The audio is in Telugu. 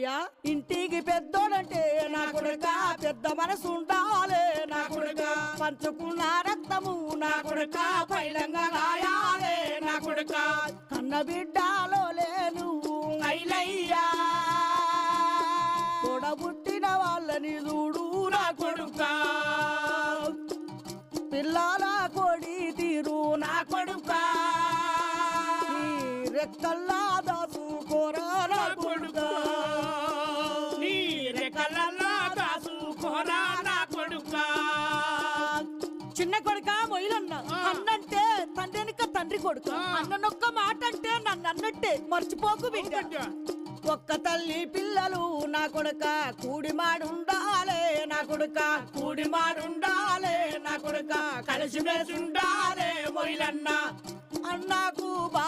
అయ్యా ఇంటికి పెద్దోడంటే నా కొడుక పెద్ద మనసు ఉండాలే నా కొడుక పంచుకున్న రక్తము నా కొడుక పైలంగా గాయాలే నా కొడుక కన్న బిడ్డలో లేను ఐలయ్యా తోడబుట్టిన వాళ్ళని చూడు నా కొడుక పిల్లల కొడి తీరు నా కొడుక రెక్కల్లా దాసుకోరా నా కొడుక నీ రెక్కలల్లా దాసుకోరా నా కొడుక చిన్న కొడుక మొయిలన్న అన్నంటే తండ్రినిక తండ్రి కొడుక అన్ననొక్క మాట అంటే నన్ను అన్నట్టే మర్చిపోకు బిడ్డ ఒక్క తల్లి పిల్లలు నా కొడుక కూడిమాడుండాలే నా కొడుక కూడిమాడుండాలే నా కొడుక కలిసిమెలిసి ఉండాలే మొయిలన్న అన్నకు బా